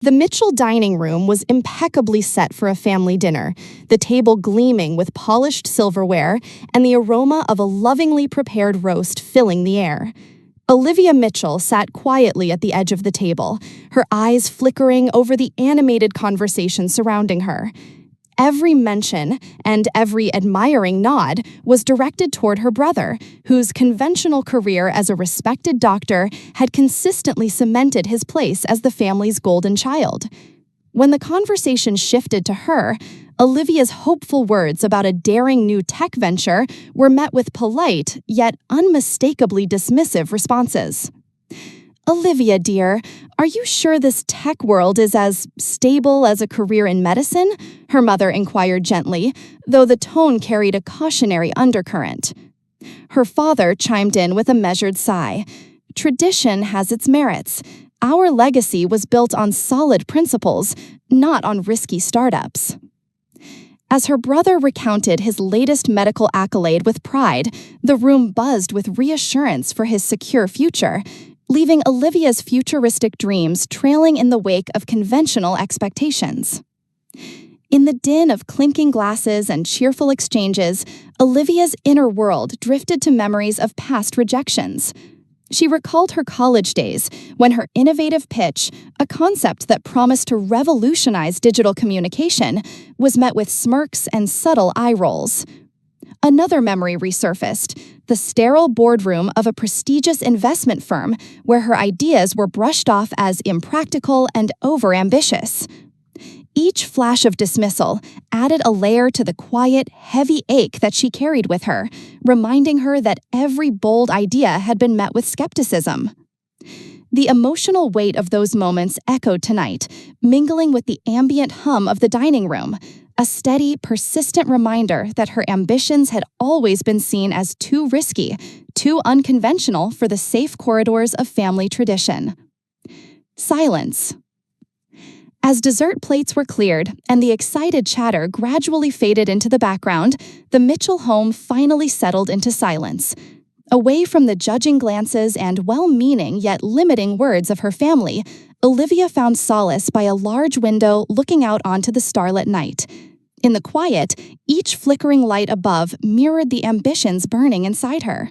The Mitchell dining room was impeccably set for a family dinner, the table gleaming with polished silverware and the aroma of a lovingly prepared roast filling the air. Olivia Mitchell sat quietly at the edge of the table, her eyes flickering over the animated conversation surrounding her. Every mention and every admiring nod was directed toward her brother, whose conventional career as a respected doctor had consistently cemented his place as the family's golden child. When the conversation shifted to her, Olivia's hopeful words about a daring new tech venture were met with polite, yet unmistakably dismissive responses. "Olivia, dear, are you sure this tech world is as stable as a career in medicine?" her mother inquired gently, though the tone carried a cautionary undercurrent. Her father chimed in with a measured sigh. "Tradition has its merits. Our legacy was built on solid principles, not on risky startups." As her brother recounted his latest medical accolade with pride, the room buzzed with reassurance for his secure future, leaving Olivia's futuristic dreams trailing in the wake of conventional expectations. In the din of clinking glasses and cheerful exchanges, Olivia's inner world drifted to memories of past rejections. She recalled her college days when her innovative pitch, a concept that promised to revolutionize digital communication, was met with smirks and subtle eye rolls. Another memory resurfaced, the sterile boardroom of a prestigious investment firm where her ideas were brushed off as impractical and overambitious. Each flash of dismissal added a layer to the quiet, heavy ache that she carried with her, reminding her that every bold idea had been met with skepticism. The emotional weight of those moments echoed tonight, mingling with the ambient hum of the dining room, a steady, persistent reminder that her ambitions had always been seen as too risky, too unconventional for the safe corridors of family tradition. Silence. As dessert plates were cleared and the excited chatter gradually faded into the background, the Mitchell home finally settled into silence. Away from the judging glances and well-meaning yet limiting words of her family, Olivia found solace by a large window looking out onto the starlit night. In the quiet, each flickering light above mirrored the ambitions burning inside her.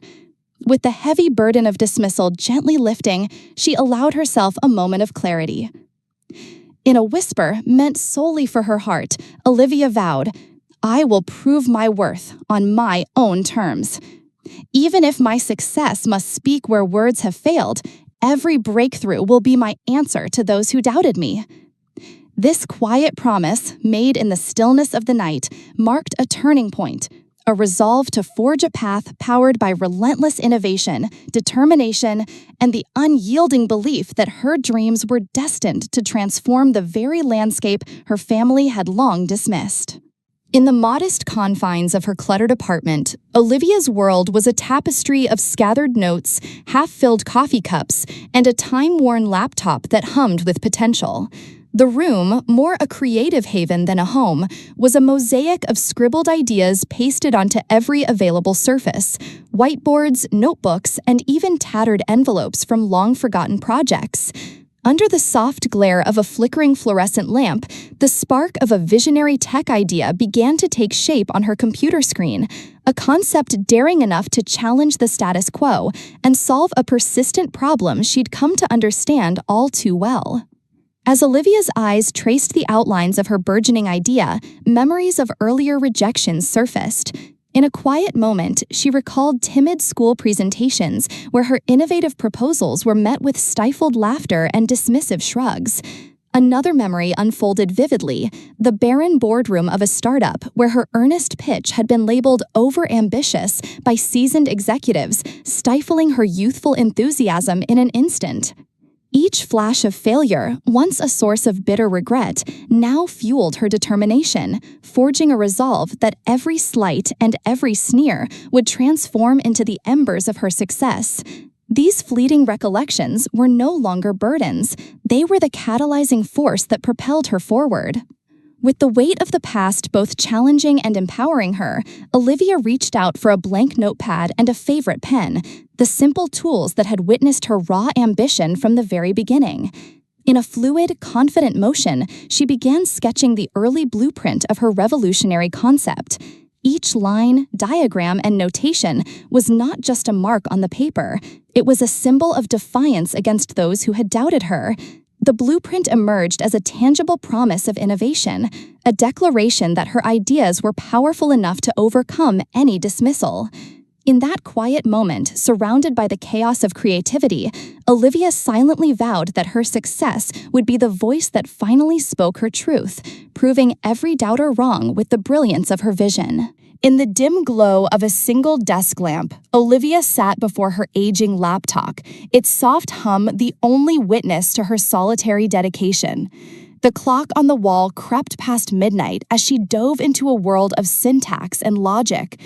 With the heavy burden of dismissal gently lifting, she allowed herself a moment of clarity. In a whisper meant solely for her heart, Olivia vowed, "I will prove my worth on my own terms. Even if my success must speak where words have failed, every breakthrough will be my answer to those who doubted me." This quiet promise, made in the stillness of the night, marked a turning point, a resolve to forge a path powered by relentless innovation, determination, and the unyielding belief that her dreams were destined to transform the very landscape her family had long dismissed. In the modest confines of her cluttered apartment, Olivia's world was a tapestry of scattered notes, half-filled coffee cups, and a time-worn laptop that hummed with potential. The room, more a creative haven than a home, was a mosaic of scribbled ideas pasted onto every available surface: whiteboards, notebooks, and even tattered envelopes from long-forgotten projects. Under the soft glare of a flickering fluorescent lamp, the spark of a visionary tech idea began to take shape on her computer screen, a concept daring enough to challenge the status quo and solve a persistent problem she'd come to understand all too well. As Olivia's eyes traced the outlines of her burgeoning idea, memories of earlier rejections surfaced. In a quiet moment, she recalled timid school presentations where her innovative proposals were met with stifled laughter and dismissive shrugs. Another memory unfolded vividly, the barren boardroom of a startup where her earnest pitch had been labeled overambitious by seasoned executives, stifling her youthful enthusiasm in an instant. Each flash of failure, once a source of bitter regret, now fueled her determination, forging a resolve that every slight and every sneer would transform into the embers of her success. These fleeting recollections were no longer burdens. They were the catalyzing force that propelled her forward. With the weight of the past both challenging and empowering her, Olivia reached out for a blank notepad and a favorite pen, the simple tools that had witnessed her raw ambition from the very beginning. In a fluid, confident motion, she began sketching the early blueprint of her revolutionary concept. Each line, diagram, and notation was not just a mark on the paper. It was a symbol of defiance against those who had doubted her. The blueprint emerged as a tangible promise of innovation, a declaration that her ideas were powerful enough to overcome any dismissal. In that quiet moment, surrounded by the chaos of creativity, Olivia silently vowed that her success would be the voice that finally spoke her truth, proving every doubter wrong with the brilliance of her vision. In the dim glow of a single desk lamp, Olivia sat before her aging laptop, its soft hum the only witness to her solitary dedication. The clock on the wall crept past midnight as she dove into a world of syntax and logic.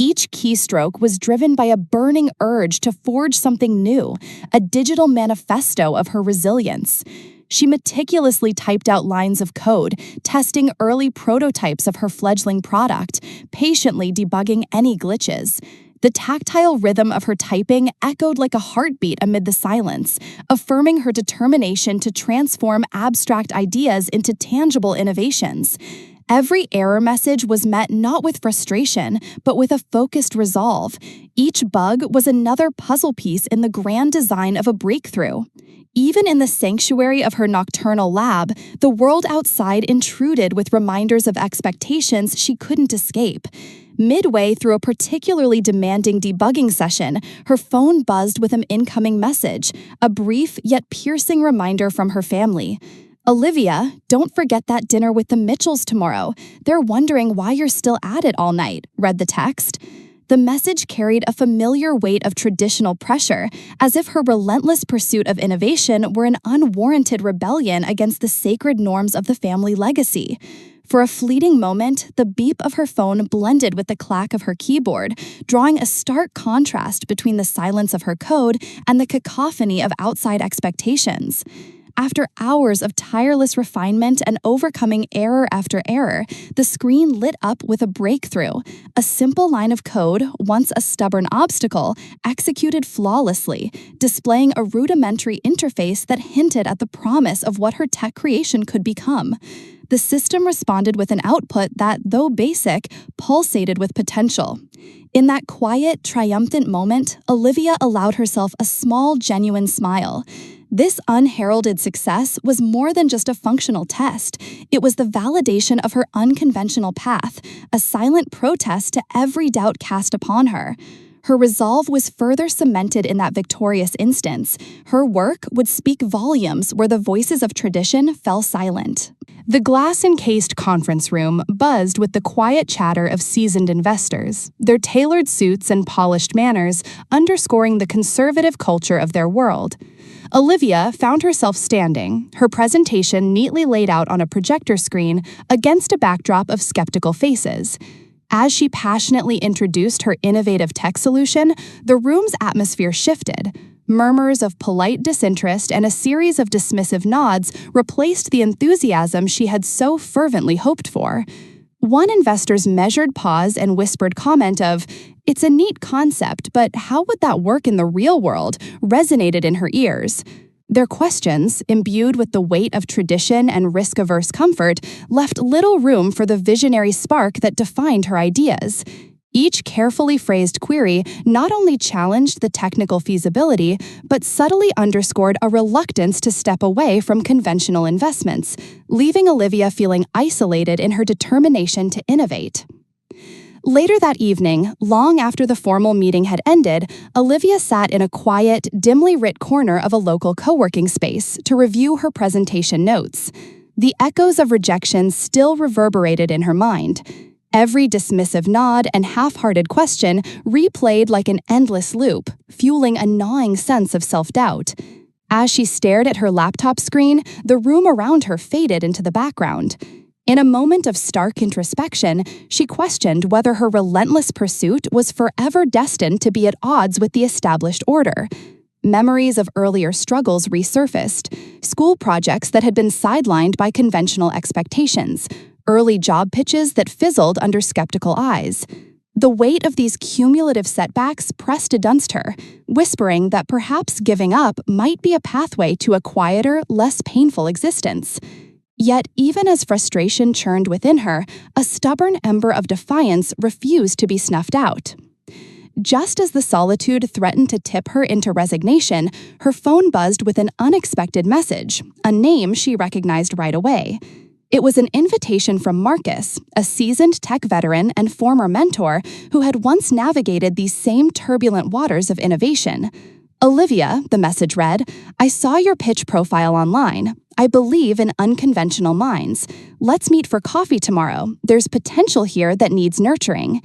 Each keystroke was driven by a burning urge to forge something new, a digital manifesto of her resilience. She meticulously typed out lines of code, testing early prototypes of her fledgling product, patiently debugging any glitches. The tactile rhythm of her typing echoed like a heartbeat amid the silence, affirming her determination to transform abstract ideas into tangible innovations. Every error message was met not with frustration, but with a focused resolve. Each bug was another puzzle piece in the grand design of a breakthrough. Even in the sanctuary of her nocturnal lab, the world outside intruded with reminders of expectations she couldn't escape. Midway through a particularly demanding debugging session, her phone buzzed with an incoming message, a brief yet piercing reminder from her family. "Olivia, don't forget that dinner with the Mitchells tomorrow. They're wondering why you're still at it all night," read the text. The message carried a familiar weight of traditional pressure, as if her relentless pursuit of innovation were an unwarranted rebellion against the sacred norms of the family legacy. For a fleeting moment, the beep of her phone blended with the clack of her keyboard, drawing a stark contrast between the silence of her code and the cacophony of outside expectations. After hours of tireless refinement and overcoming error after error, the screen lit up with a breakthrough. A simple line of code, once a stubborn obstacle, executed flawlessly, displaying a rudimentary interface that hinted at the promise of what her tech creation could become. The system responded with an output that, though basic, pulsated with potential. In that quiet, triumphant moment, Olivia allowed herself a small, genuine smile. This unheralded success was more than just a functional test. It was the validation of her unconventional path, a silent protest to every doubt cast upon her. Her resolve was further cemented in that victorious instance. Her work would speak volumes where the voices of tradition fell silent. The glass-encased conference room buzzed with the quiet chatter of seasoned investors, their tailored suits and polished manners underscoring the conservative culture of their world. Olivia found herself standing, her presentation neatly laid out on a projector screen against a backdrop of skeptical faces. As she passionately introduced her innovative tech solution, the room's atmosphere shifted. Murmurs of polite disinterest and a series of dismissive nods replaced the enthusiasm she had so fervently hoped for. One investor's measured pause and whispered comment of, "It's a neat concept, but how would that work in the real world?" resonated in her ears. Their questions, imbued with the weight of tradition and risk-averse comfort, left little room for the visionary spark that defined her ideas. Each carefully phrased query not only challenged the technical feasibility, but subtly underscored a reluctance to step away from conventional investments, leaving Olivia feeling isolated in her determination to innovate. Later that evening, long after the formal meeting had ended, Olivia sat in a quiet, dimly lit corner of a local co-working space to review her presentation notes. The echoes of rejection still reverberated in her mind. Every dismissive nod and half-hearted question replayed like an endless loop, fueling a gnawing sense of self-doubt. As she stared at her laptop screen, the room around her faded into the background. In a moment of stark introspection, she questioned whether her relentless pursuit was forever destined to be at odds with the established order. Memories of earlier struggles resurfaced, school projects that had been sidelined by conventional expectations, early job pitches that fizzled under skeptical eyes. The weight of these cumulative setbacks pressed against her, whispering that perhaps giving up might be a pathway to a quieter, less painful existence. Yet, even as frustration churned within her, a stubborn ember of defiance refused to be snuffed out. Just as the solitude threatened to tip her into resignation, her phone buzzed with an unexpected message, a name she recognized right away. It was an invitation from Marcus, a seasoned tech veteran and former mentor who had once navigated these same turbulent waters of innovation. "Olivia," the message read, "I saw your pitch profile online. I believe in unconventional minds. Let's meet for coffee tomorrow. There's potential here that needs nurturing."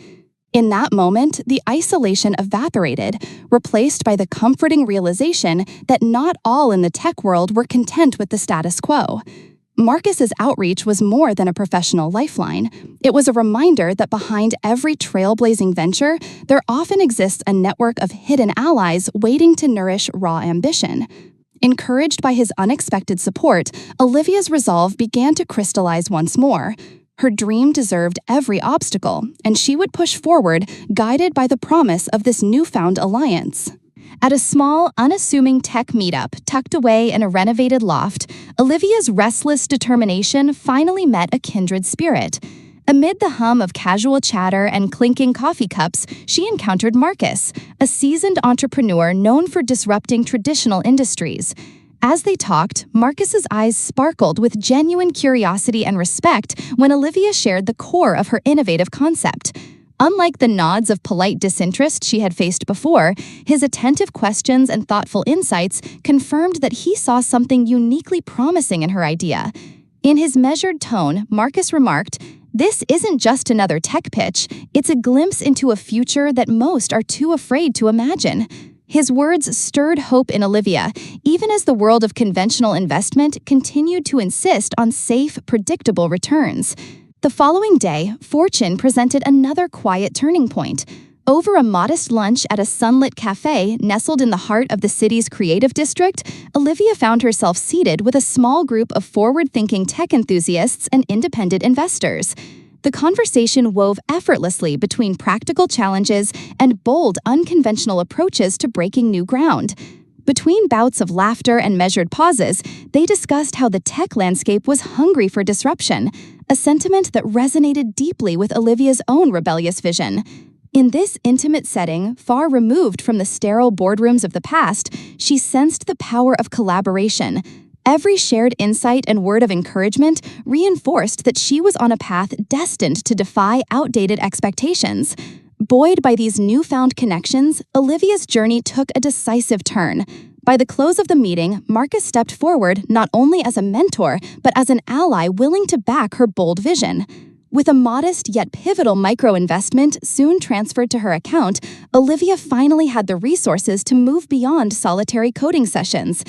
In that moment, the isolation evaporated, replaced by the comforting realization that not all in the tech world were content with the status quo. Marcus's outreach was more than a professional lifeline. It was a reminder that behind every trailblazing venture, there often exists a network of hidden allies waiting to nourish raw ambition. Encouraged by his unexpected support, Olivia's resolve began to crystallize once more. Her dream deserved every obstacle, and she would push forward, guided by the promise of this newfound alliance. At a small, unassuming tech meetup tucked away in a renovated loft, Olivia's restless determination finally met a kindred spirit. Amid the hum of casual chatter and clinking coffee cups, she encountered Marcus, a seasoned entrepreneur known for disrupting traditional industries. As they talked, Marcus's eyes sparkled with genuine curiosity and respect when Olivia shared the core of her innovative concept. Unlike the nods of polite disinterest she had faced before, his attentive questions and thoughtful insights confirmed that he saw something uniquely promising in her idea. In his measured tone, Marcus remarked, "This isn't just another tech pitch, it's a glimpse into a future that most are too afraid to imagine." His words stirred hope in Olivia, even as the world of conventional investment continued to insist on safe, predictable returns. The following day, fortune presented another quiet turning point. Over a modest lunch at a sunlit cafe nestled in the heart of the city's creative district, Olivia found herself seated with a small group of forward-thinking tech enthusiasts and independent investors. The conversation wove effortlessly between practical challenges and bold, unconventional approaches to breaking new ground. Between bouts of laughter and measured pauses, they discussed how the tech landscape was hungry for disruption, a sentiment that resonated deeply with Olivia's own rebellious vision. In this intimate setting, far removed from the sterile boardrooms of the past, she sensed the power of collaboration. Every shared insight and word of encouragement reinforced that she was on a path destined to defy outdated expectations. Buoyed by these newfound connections, Olivia's journey took a decisive turn. By the close of the meeting, Marcus stepped forward not only as a mentor, but as an ally willing to back her bold vision. With a modest yet pivotal micro-investment soon transferred to her account, Olivia finally had the resources to move beyond solitary coding sessions.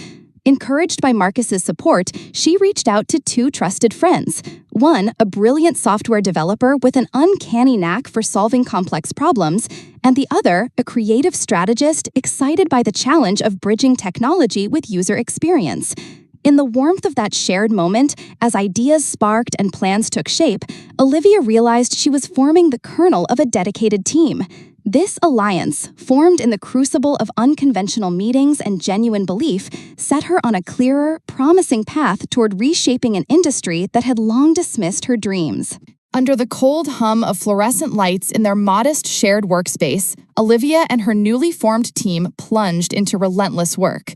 Encouraged by Marcus's support, she reached out to two trusted friends. One, a brilliant software developer with an uncanny knack for solving complex problems, and the other, a creative strategist excited by the challenge of bridging technology with user experience. In the warmth of that shared moment, as ideas sparked and plans took shape, Olivia realized she was forming the kernel of a dedicated team. This alliance, formed in the crucible of unconventional meetings and genuine belief, set her on a clearer, promising path toward reshaping an industry that had long dismissed her dreams. Under the cold hum of fluorescent lights in their modest shared workspace, Olivia and her newly formed team plunged into relentless work.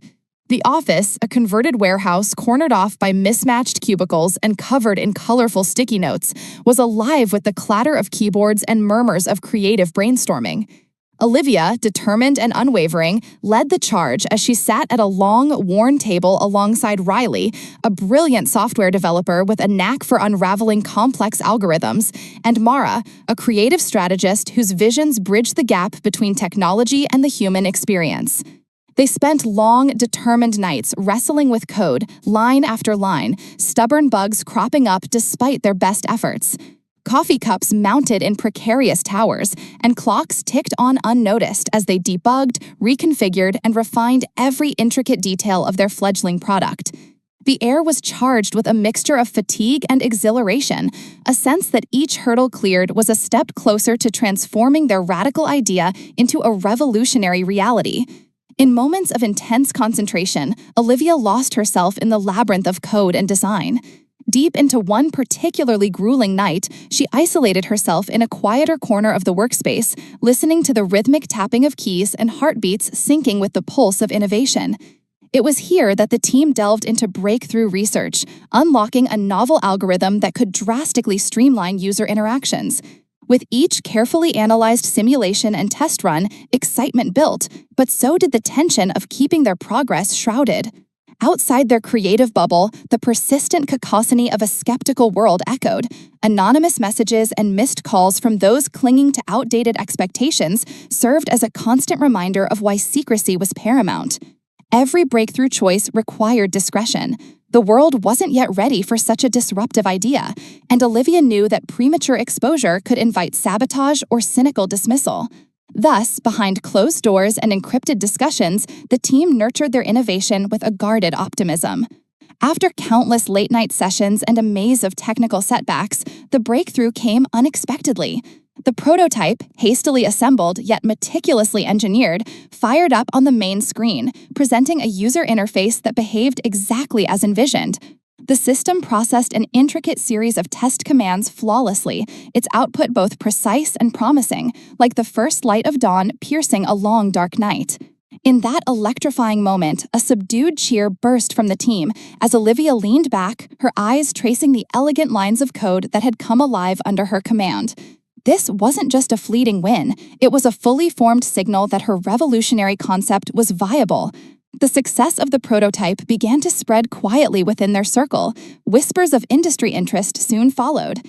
The office, a converted warehouse cornered off by mismatched cubicles and covered in colorful sticky notes, was alive with the clatter of keyboards and murmurs of creative brainstorming. Olivia, determined and unwavering, led the charge as she sat at a long, worn table alongside Riley, a brilliant software developer with a knack for unraveling complex algorithms, and Mara, a creative strategist whose visions bridged the gap between technology and the human experience. They spent long, determined nights wrestling with code, line after line, stubborn bugs cropping up despite their best efforts. Coffee cups mounted in precarious towers, and clocks ticked on unnoticed as they debugged, reconfigured, and refined every intricate detail of their fledgling product. The air was charged with a mixture of fatigue and exhilaration, a sense that each hurdle cleared was a step closer to transforming their radical idea into a revolutionary reality. In moments of intense concentration, Olivia lost herself in the labyrinth of code and design. Deep into one particularly grueling night, she isolated herself in a quieter corner of the workspace, listening to the rhythmic tapping of keys and heartbeats syncing with the pulse of innovation. It was here that the team delved into breakthrough research, unlocking a novel algorithm that could drastically streamline user interactions. With each carefully analyzed simulation and test run, excitement built, but so did the tension of keeping their progress shrouded. Outside their creative bubble, the persistent cacophony of a skeptical world echoed. Anonymous messages and missed calls from those clinging to outdated expectations served as a constant reminder of why secrecy was paramount. Every breakthrough choice required discretion. The world wasn't yet ready for such a disruptive idea, and Olivia knew that premature exposure could invite sabotage or cynical dismissal. Thus, behind closed doors and encrypted discussions, the team nurtured their innovation with a guarded optimism. After countless late-night sessions and a maze of technical setbacks, the breakthrough came unexpectedly. The prototype, hastily assembled yet meticulously engineered, fired up on the main screen, presenting a user interface that behaved exactly as envisioned. The system processed an intricate series of test commands flawlessly, its output both precise and promising, like the first light of dawn piercing a long dark night. In that electrifying moment, a subdued cheer burst from the team as Olivia leaned back, her eyes tracing the elegant lines of code that had come alive under her command. This wasn't just a fleeting win, it was a fully formed signal that her revolutionary concept was viable. The success of the prototype began to spread quietly within their circle. Whispers of industry interest soon followed.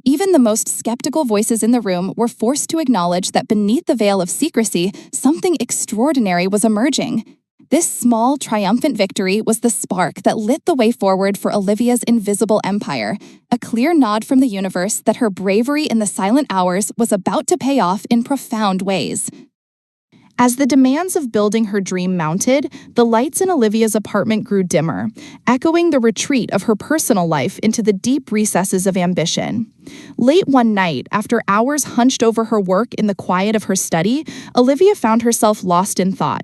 Even the most skeptical voices in the room were forced to acknowledge that beneath the veil of secrecy, something extraordinary was emerging. This small, triumphant victory was the spark that lit the way forward for Olivia's invisible empire, a clear nod from the universe that her bravery in the silent hours was about to pay off in profound ways. As the demands of building her dream mounted, the lights in Olivia's apartment grew dimmer, echoing the retreat of her personal life into the deep recesses of ambition. Late one night, after hours hunched over her work in the quiet of her study, Olivia found herself lost in thought.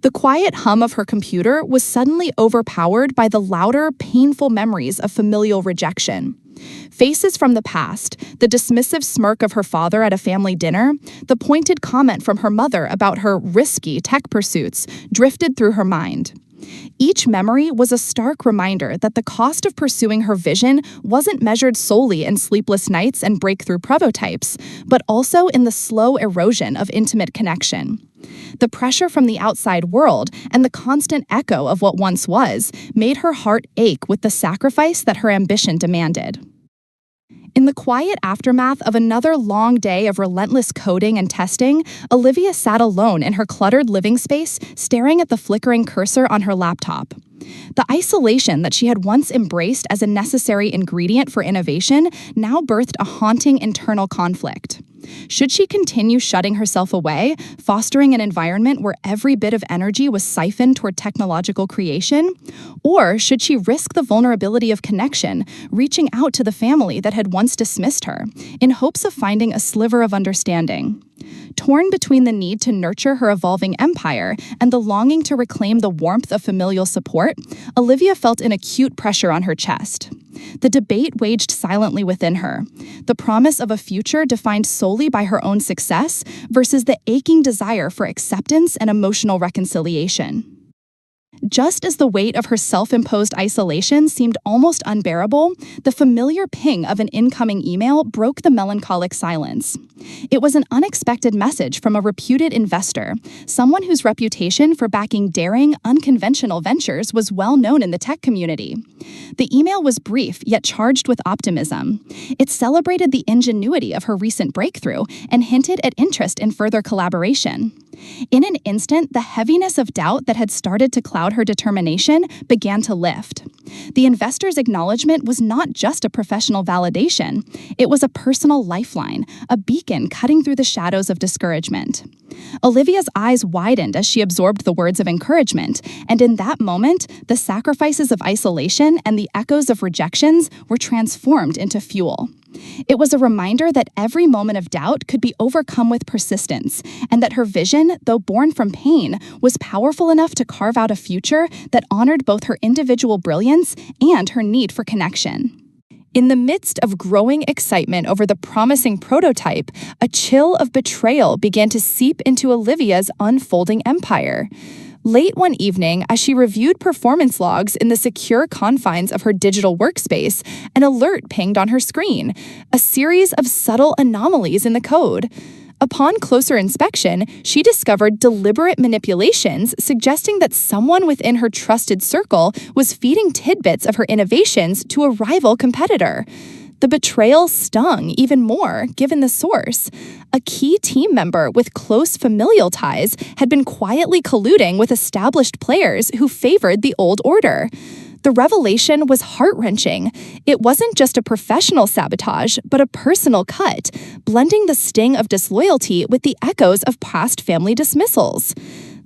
The quiet hum of her computer was suddenly overpowered by the louder, painful memories of familial rejection. Faces from the past, the dismissive smirk of her father at a family dinner, the pointed comment from her mother about her risky tech pursuits drifted through her mind. Each memory was a stark reminder that the cost of pursuing her vision wasn't measured solely in sleepless nights and breakthrough prototypes, but also in the slow erosion of intimate connection. The pressure from the outside world and the constant echo of what once was made her heart ache with the sacrifice that her ambition demanded. In the quiet aftermath of another long day of relentless coding and testing, Olivia sat alone in her cluttered living space, staring at the flickering cursor on her laptop. The isolation that she had once embraced as a necessary ingredient for innovation now birthed a haunting internal conflict. Should she continue shutting herself away, fostering an environment where every bit of energy was siphoned toward technological creation? Or should she risk the vulnerability of connection, reaching out to the family that had once dismissed her, in hopes of finding a sliver of understanding? Torn between the need to nurture her evolving empire and the longing to reclaim the warmth of familial support, Olivia felt an acute pressure on her chest. The debate waged silently within her, the promise of a future defined solely by her own success versus the aching desire for acceptance and emotional reconciliation. Just as the weight of her self-imposed isolation seemed almost unbearable, the familiar ping of an incoming email broke the melancholic silence. It was an unexpected message from a reputed investor, someone whose reputation for backing daring, unconventional ventures was well known in the tech community. The email was brief yet charged with optimism. It celebrated the ingenuity of her recent breakthrough and hinted at interest in further collaboration. In an instant, the heaviness of doubt that had started to cloud her determination began to lift. The investor's acknowledgement was not just a professional validation. It was a personal lifeline, a beacon cutting through the shadows of discouragement. Olivia's eyes widened as she absorbed the words of encouragement, and in that moment, the sacrifices of isolation and the echoes of rejections were transformed into fuel. It was a reminder that every moment of doubt could be overcome with persistence, and that her vision, though born from pain, was powerful enough to carve out a future that honored both her individual brilliance and her need for connection. In the midst of growing excitement over the promising prototype, a chill of betrayal began to seep into Olivia's unfolding empire. Late one evening, as she reviewed performance logs in the secure confines of her digital workspace, an alert pinged on her screen, a series of subtle anomalies in the code. Upon closer inspection, she discovered deliberate manipulations suggesting that someone within her trusted circle was feeding tidbits of her innovations to a rival competitor. The betrayal stung even more, given the source. A key team member with close familial ties had been quietly colluding with established players who favored the old order. The revelation was heart-wrenching. It wasn't just a professional sabotage, but a personal cut, blending the sting of disloyalty with the echoes of past family dismissals.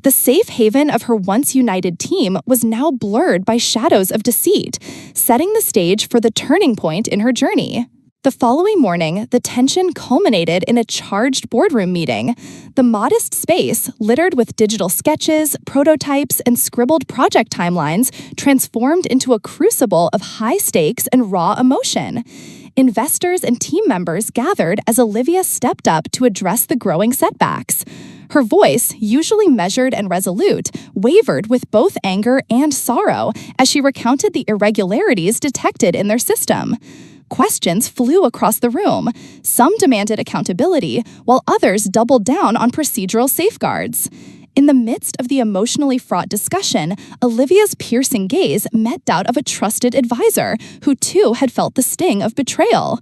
The safe haven of her once united team was now blurred by shadows of deceit, setting the stage for the turning point in her journey. The following morning, the tension culminated in a charged boardroom meeting. The modest space, littered with digital sketches, prototypes, and scribbled project timelines, transformed into a crucible of high stakes and raw emotion. Investors and team members gathered as Olivia stepped up to address the growing setbacks. Her voice, usually measured and resolute, wavered with both anger and sorrow as she recounted the irregularities detected in their system. Questions flew across the room. Some demanded accountability, while others doubled down on procedural safeguards. In the midst of the emotionally fraught discussion, Olivia's piercing gaze met that of a trusted advisor, who too had felt the sting of betrayal.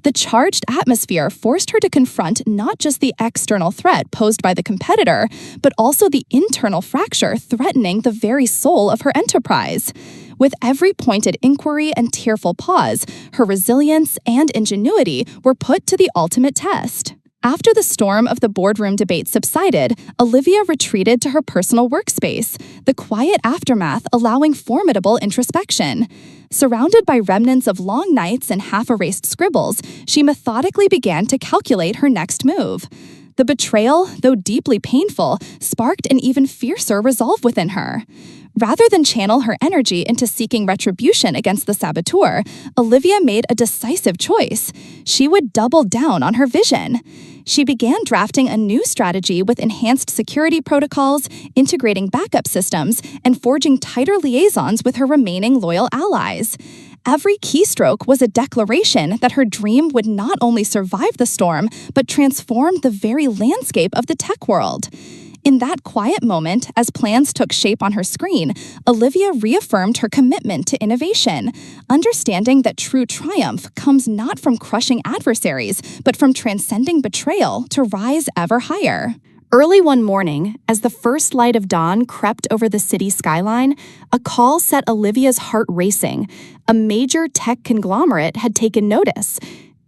The charged atmosphere forced her to confront not just the external threat posed by the competitor, but also the internal fracture threatening the very soul of her enterprise. With every pointed inquiry and tearful pause, her resilience and ingenuity were put to the ultimate test. After the storm of the boardroom debate subsided, Olivia retreated to her personal workspace, the quiet aftermath allowing formidable introspection. Surrounded by remnants of long nights and half-erased scribbles, she methodically began to calculate her next move. The betrayal, though deeply painful, sparked an even fiercer resolve within her. Rather than channel her energy into seeking retribution against the saboteur, Olivia made a decisive choice. She would double down on her vision. She began drafting a new strategy with enhanced security protocols, integrating backup systems, and forging tighter liaisons with her remaining loyal allies. Every keystroke was a declaration that her dream would not only survive the storm, but transform the very landscape of the tech world. In that quiet moment, as plans took shape on her screen, Olivia reaffirmed her commitment to innovation, understanding that true triumph comes not from crushing adversaries, but from transcending betrayal to rise ever higher. Early one morning, as the first light of dawn crept over the city skyline, a call set Olivia's heart racing. A major tech conglomerate had taken notice.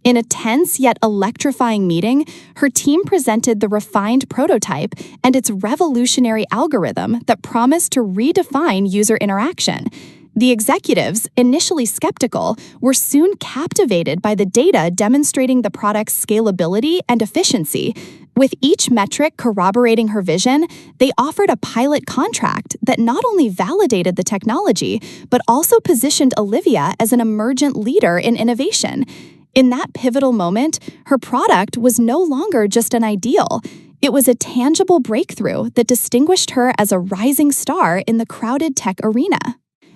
In a tense yet electrifying meeting, her team presented the refined prototype and its revolutionary algorithm that promised to redefine user interaction. The executives, initially skeptical, were soon captivated by the data demonstrating the product's scalability and efficiency. With each metric corroborating her vision, they offered a pilot contract that not only validated the technology, but also positioned Olivia as an emergent leader in innovation. In that pivotal moment, her product was no longer just an ideal. It was a tangible breakthrough that distinguished her as a rising star in the crowded tech arena.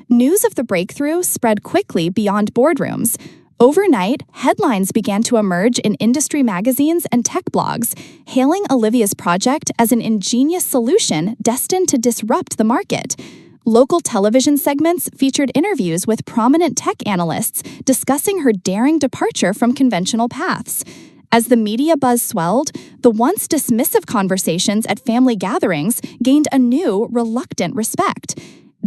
News of the breakthrough spread quickly beyond boardrooms. Overnight, headlines began to emerge in industry magazines and tech blogs, hailing Olivia's project as an ingenious solution destined to disrupt the market. Local television segments featured interviews with prominent tech analysts discussing her daring departure from conventional paths. As the media buzz swelled, the once dismissive conversations at family gatherings gained a new, reluctant respect.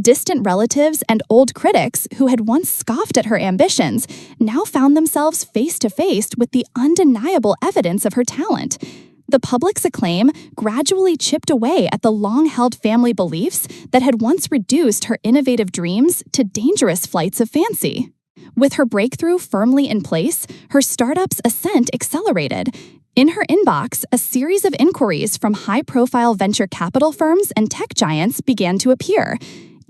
Distant relatives and old critics who had once scoffed at her ambitions now found themselves face to face with the undeniable evidence of her talent. The public's acclaim gradually chipped away at the long-held family beliefs that had once reduced her innovative dreams to dangerous flights of fancy. With her breakthrough firmly in place, her startup's ascent accelerated. In her inbox, a series of inquiries from high-profile venture capital firms and tech giants began to appear.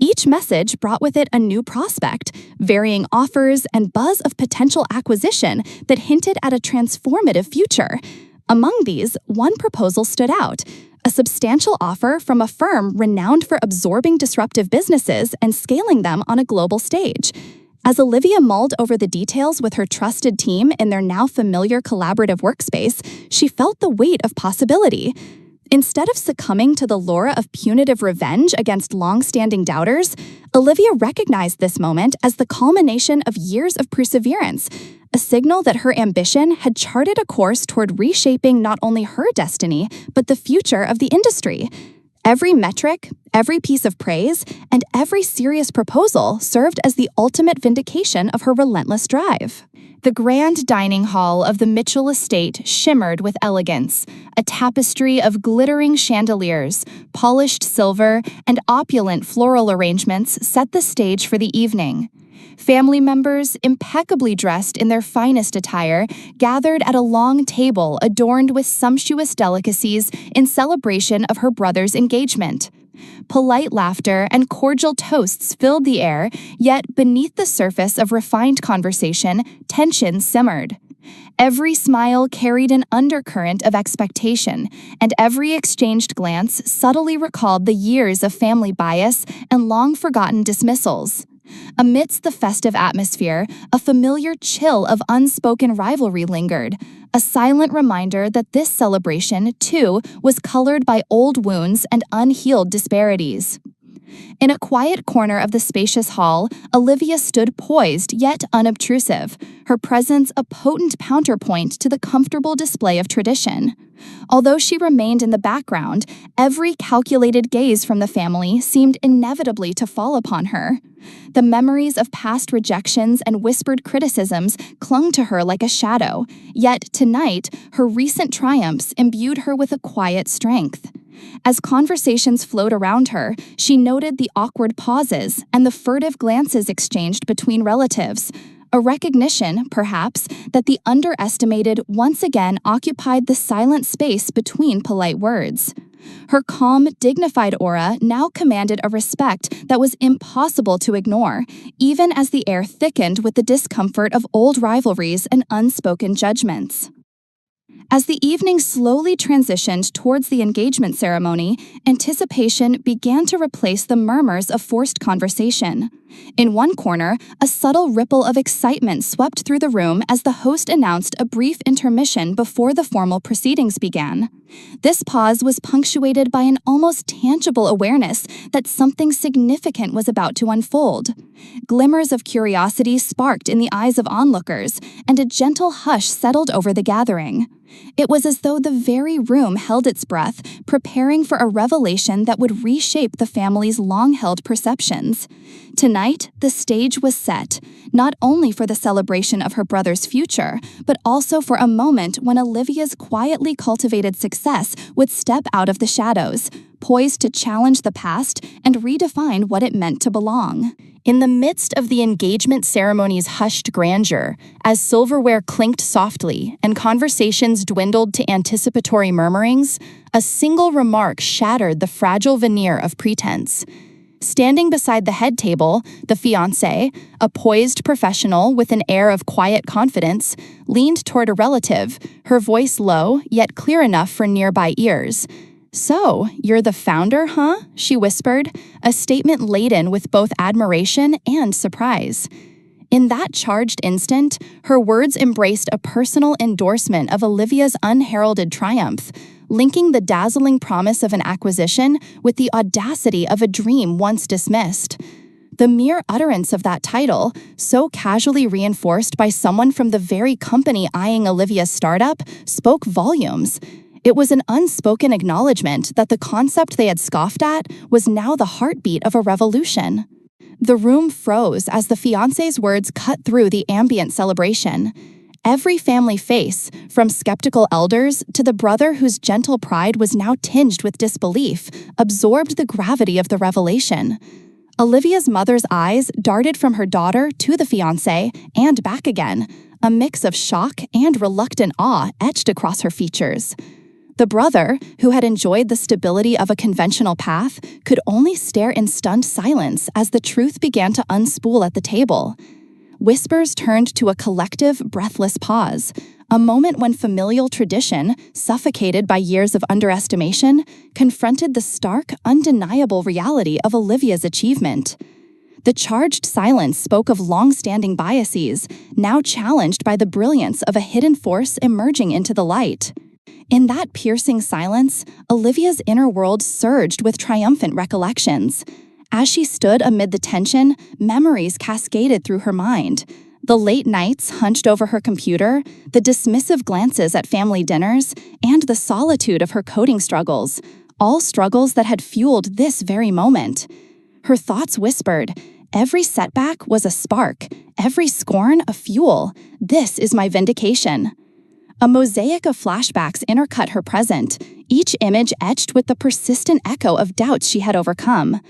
Each message brought with it a new prospect, varying offers and buzz of potential acquisition that hinted at a transformative future. Among these, one proposal stood out: a substantial offer from a firm renowned for absorbing disruptive businesses and scaling them on a global stage. As Olivia mulled over the details with her trusted team in their now familiar collaborative workspace, she felt the weight of possibility. Instead of succumbing to the lure of punitive revenge against long-standing doubters, Olivia recognized this moment as the culmination of years of perseverance, a signal that her ambition had charted a course toward reshaping not only her destiny, but the future of the industry. Every metric, every piece of praise, and every serious proposal served as the ultimate vindication of her relentless drive. The grand dining hall of the Mitchell estate shimmered with elegance. A tapestry of glittering chandeliers, polished silver, and opulent floral arrangements set the stage for the evening. Family members, impeccably dressed in their finest attire, gathered at a long table adorned with sumptuous delicacies in celebration of her brother's engagement. Polite laughter and cordial toasts filled the air, yet beneath the surface of refined conversation, tension simmered. Every smile carried an undercurrent of expectation, and every exchanged glance subtly recalled the years of family bias and long-forgotten dismissals. Amidst the festive atmosphere, a familiar chill of unspoken rivalry lingered, a silent reminder that this celebration, too, was colored by old wounds and unhealed disparities. In a quiet corner of the spacious hall, Olivia stood poised yet unobtrusive, her presence a potent counterpoint to the comfortable display of tradition. Although she remained in the background, every calculated gaze from the family seemed inevitably to fall upon her. The memories of past rejections and whispered criticisms clung to her like a shadow, yet tonight, her recent triumphs imbued her with a quiet strength. As conversations flowed around her, she noted the awkward pauses and the furtive glances exchanged between relatives, a recognition, perhaps, that the underestimated once again occupied the silent space between polite words. Her calm, dignified aura now commanded a respect that was impossible to ignore, even as the air thickened with the discomfort of old rivalries and unspoken judgments. As the evening slowly transitioned towards the engagement ceremony, anticipation began to replace the murmurs of forced conversation. In one corner, a subtle ripple of excitement swept through the room as the host announced a brief intermission before the formal proceedings began. This pause was punctuated by an almost tangible awareness that something significant was about to unfold. Glimmers of curiosity sparked in the eyes of onlookers, and a gentle hush settled over the gathering. It was as though the very room held its breath, preparing for a revelation that would reshape the family's long-held perceptions. Tonight, the stage was set, not only for the celebration of her brother's future, but also for a moment when Olivia's quietly cultivated success would step out of the shadows, poised to challenge the past and redefine what it meant to belong. In the midst of the engagement ceremony's hushed grandeur, as silverware clinked softly and conversations dwindled to anticipatory murmurings, a single remark shattered the fragile veneer of pretense. Standing beside the head table, the fiancé, a poised professional with an air of quiet confidence, leaned toward a relative, her voice low yet clear enough for nearby ears. "So, you're the founder, huh?" she whispered, a statement laden with both admiration and surprise. In that charged instant, her words embraced a personal endorsement of Olivia's unheralded triumph, linking the dazzling promise of an acquisition with the audacity of a dream once dismissed. The mere utterance of that title, so casually reinforced by someone from the very company eyeing Olivia's startup, spoke volumes. It was an unspoken acknowledgement that the concept they had scoffed at was now the heartbeat of a revolution. The room froze as the fiancé's words cut through the ambient celebration. Every family face, from skeptical elders to the brother whose gentle pride was now tinged with disbelief, absorbed the gravity of the revelation. Olivia's mother's eyes darted from her daughter to the fiancé and back again, a mix of shock and reluctant awe etched across her features. The brother, who had enjoyed the stability of a conventional path, could only stare in stunned silence as the truth began to unspool at the table. Whispers turned to a collective, breathless pause, a moment when familial tradition, suffocated by years of underestimation, confronted the stark, undeniable reality of Olivia's achievement. The charged silence spoke of long-standing biases, now challenged by the brilliance of a hidden force emerging into the light. In that piercing silence, Olivia's inner world surged with triumphant recollections. As she stood amid the tension, memories cascaded through her mind. The late nights hunched over her computer, the dismissive glances at family dinners, and the solitude of her coding struggles, all struggles that had fueled this very moment. Her thoughts whispered, "Every setback was a spark, every scorn a fuel. This is my vindication." A mosaic of flashbacks intercut her present, each image etched with the persistent echo of doubts she had overcome.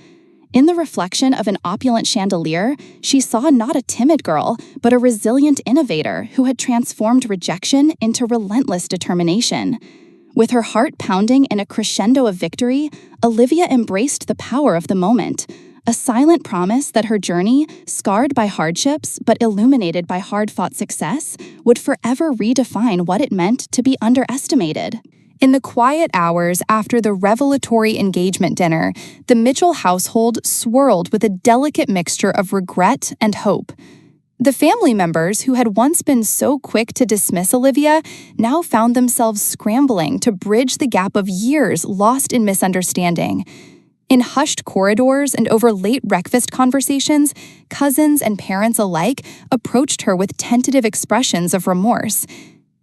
In the reflection of an opulent chandelier, she saw not a timid girl, but a resilient innovator who had transformed rejection into relentless determination. With her heart pounding in a crescendo of victory, Olivia embraced the power of the moment, a silent promise that her journey, scarred by hardships but illuminated by hard-fought success, would forever redefine what it meant to be underestimated. In the quiet hours after the revelatory engagement dinner, the Mitchell household swirled with a delicate mixture of regret and hope. The family members who had once been so quick to dismiss Olivia now found themselves scrambling to bridge the gap of years lost in misunderstanding. In hushed corridors and over late breakfast conversations, cousins and parents alike approached her with tentative expressions of remorse.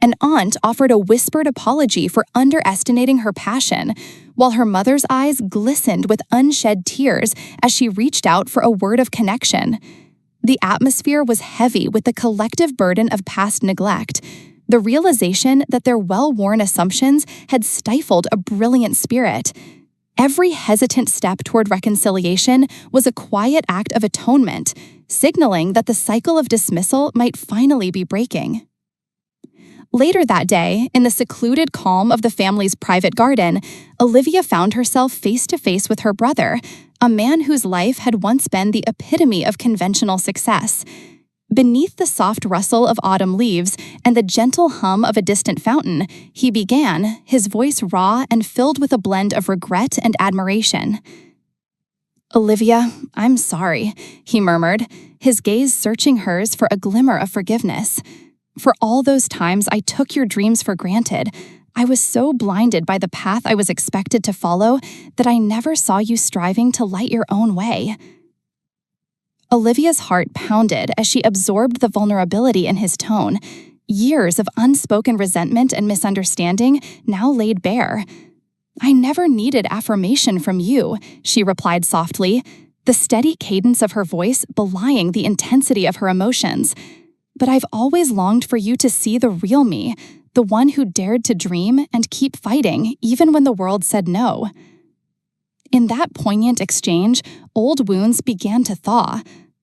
An aunt offered a whispered apology for underestimating her passion, while her mother's eyes glistened with unshed tears as she reached out for a word of connection. The atmosphere was heavy with the collective burden of past neglect, the realization that their well-worn assumptions had stifled a brilliant spirit. Every hesitant step toward reconciliation was a quiet act of atonement, signaling that the cycle of dismissal might finally be breaking. Later that day, in the secluded calm of the family's private garden, Olivia found herself face-to-face with her brother, a man whose life had once been the epitome of conventional success. Beneath the soft rustle of autumn leaves and the gentle hum of a distant fountain, he began, his voice raw and filled with a blend of regret and admiration. "Olivia, I'm sorry," he murmured, his gaze searching hers for a glimmer of forgiveness. "For all those times I took your dreams for granted, I was so blinded by the path I was expected to follow that I never saw you striving to light your own way." Olivia's heart pounded as she absorbed the vulnerability in his tone. Years of unspoken resentment and misunderstanding now laid bare. "I never needed affirmation from you," she replied softly, the steady cadence of her voice belying the intensity of her emotions. "But I've always longed for you to see the real me, the one who dared to dream and keep fighting even when the world said no." In that poignant exchange, old wounds began to thaw.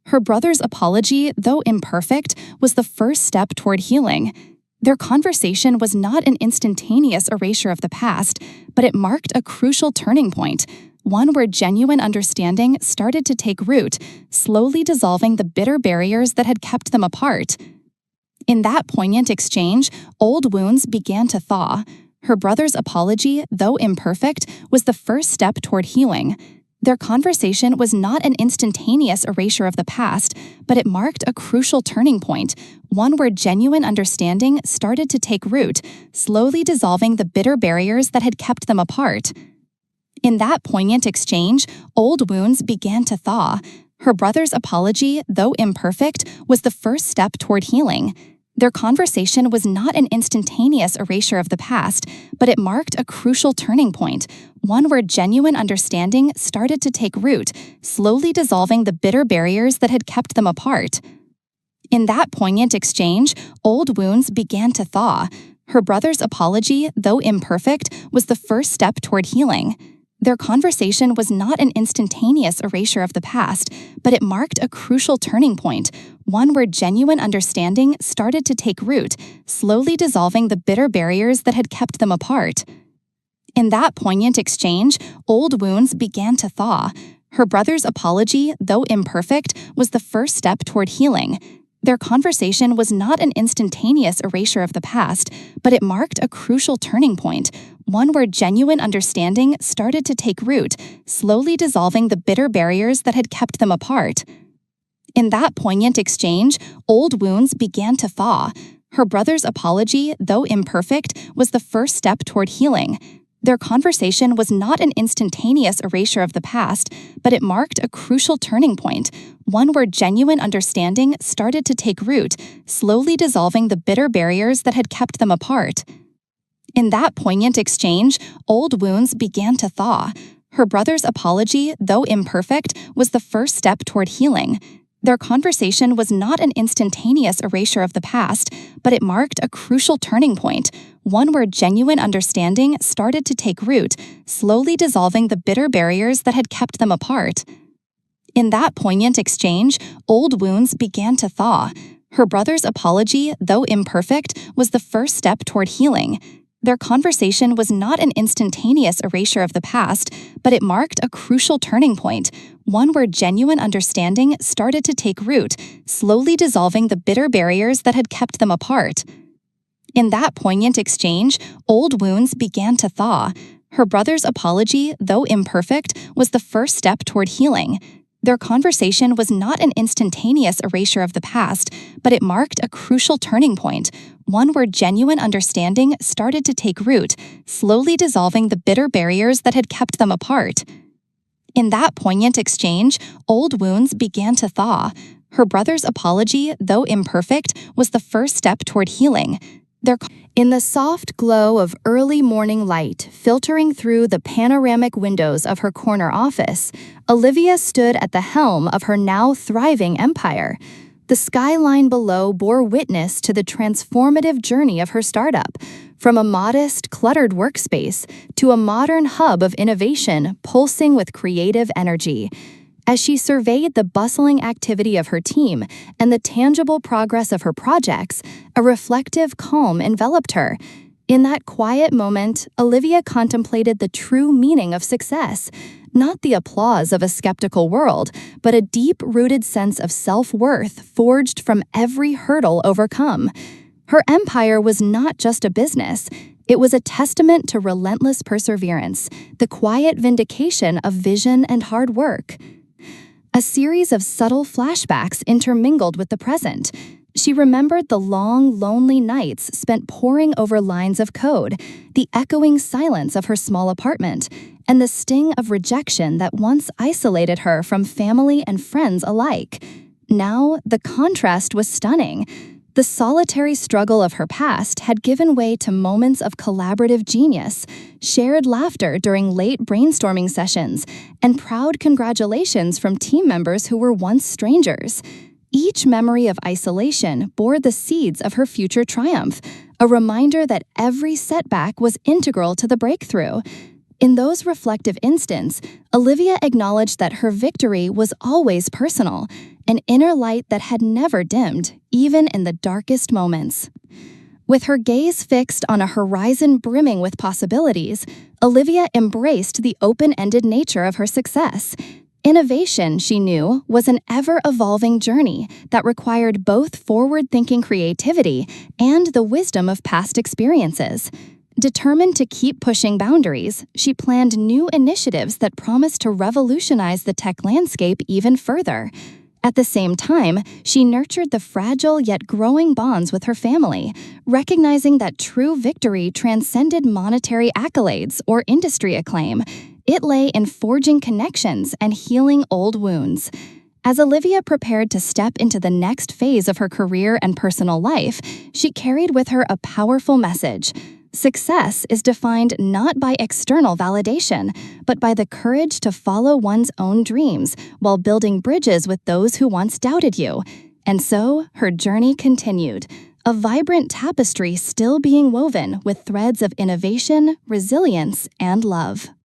Her brother's apology, though imperfect, was the first step toward healing. Their conversation was not an instantaneous erasure of the past, but it marked a crucial turning point, one where genuine understanding started to take root, slowly dissolving the bitter barriers that had kept them apart. In that poignant exchange, old wounds began to thaw. Her brother's apology, though imperfect, was the first step toward healing. Their conversation was not an instantaneous erasure of the past, but it marked a crucial turning point, one where genuine understanding started to take root, slowly dissolving the bitter barriers that had kept them apart. In that poignant exchange, old wounds began to thaw. Her brother's apology, though imperfect, was the first step toward healing. Their conversation was not an instantaneous erasure of the past, but it marked a crucial turning point, one where genuine understanding started to take root, slowly dissolving the bitter barriers that had kept them apart. In that poignant exchange, old wounds began to thaw. Her brother's apology, though imperfect, was the first step toward healing. Their conversation was not an instantaneous erasure of the past, but it marked a crucial turning point, one where genuine understanding started to take root, slowly dissolving the bitter barriers that had kept them apart. In that poignant exchange, old wounds began to thaw. Her brother's apology, though imperfect, was the first step toward healing. Their conversation was not an instantaneous erasure of the past, but it marked a crucial turning point, one where genuine understanding started to take root, slowly dissolving the bitter barriers that had kept them apart. In that poignant exchange, old wounds began to thaw. Her brother's apology, though imperfect, was the first step toward healing. Their conversation was not an instantaneous erasure of the past, but it marked a crucial turning point, one where genuine understanding started to take root, slowly dissolving the bitter barriers that had kept them apart. In that poignant exchange, old wounds began to thaw. Her brother's apology, though imperfect, was the first step toward healing. Their conversation was not an instantaneous erasure of the past, but it marked a crucial turning point, one where genuine understanding started to take root, slowly dissolving the bitter barriers that had kept them apart. In that poignant exchange, old wounds began to thaw. Her brother's apology, though imperfect, was the first step toward healing. Their conversation was not an instantaneous erasure of the past, but it marked a crucial turning point, one where genuine understanding started to take root, slowly dissolving the bitter barriers that had kept them apart. In that poignant exchange, old wounds began to thaw. Her brother's apology, though imperfect, was the first step toward healing. Their conversation was not an instantaneous erasure of the past, but it marked a crucial turning point, one where genuine understanding started to take root, slowly dissolving the bitter barriers that had kept them apart. In that poignant exchange, old wounds began to thaw. Her brother's apology, though imperfect, was the first step toward healing. In the soft glow of early morning light filtering through the panoramic windows of her corner office, Olivia stood at the helm of her now thriving empire. The skyline below bore witness to the transformative journey of her startup, from a modest, cluttered workspace to a modern hub of innovation pulsing with creative energy. As she surveyed the bustling activity of her team and the tangible progress of her projects, a reflective calm enveloped her. In that quiet moment, Olivia contemplated the true meaning of success, not the applause of a skeptical world, but a deep-rooted sense of self-worth forged from every hurdle overcome. Her empire was not just a business. It was a testament to relentless perseverance, the quiet vindication of vision and hard work. A series of subtle flashbacks intermingled with the present. She remembered the long, lonely nights spent poring over lines of code, the echoing silence of her small apartment, and the sting of rejection that once isolated her from family and friends alike. Now, the contrast was stunning. The solitary struggle of her past had given way to moments of collaborative genius, shared laughter during late brainstorming sessions, and proud congratulations from team members who were once strangers. Each memory of isolation bore the seeds of her future triumph, a reminder that every setback was integral to the breakthrough. In those reflective instants, Olivia acknowledged that her victory was always personal, an inner light that had never dimmed, even in the darkest moments. With her gaze fixed on a horizon brimming with possibilities, Olivia embraced the open-ended nature of her success. Innovation, she knew, was an ever-evolving journey that required both forward-thinking creativity and the wisdom of past experiences. Determined to keep pushing boundaries, she planned new initiatives that promised to revolutionize the tech landscape even further. At the same time, she nurtured the fragile yet growing bonds with her family, recognizing that true victory transcended monetary accolades or industry acclaim. It lay in forging connections and healing old wounds. As Olivia prepared to step into the next phase of her career and personal life, she carried with her a powerful message. Success is defined not by external validation, but by the courage to follow one's own dreams while building bridges with those who once doubted you. And so, her journey continued, a vibrant tapestry still being woven with threads of innovation, resilience, and love.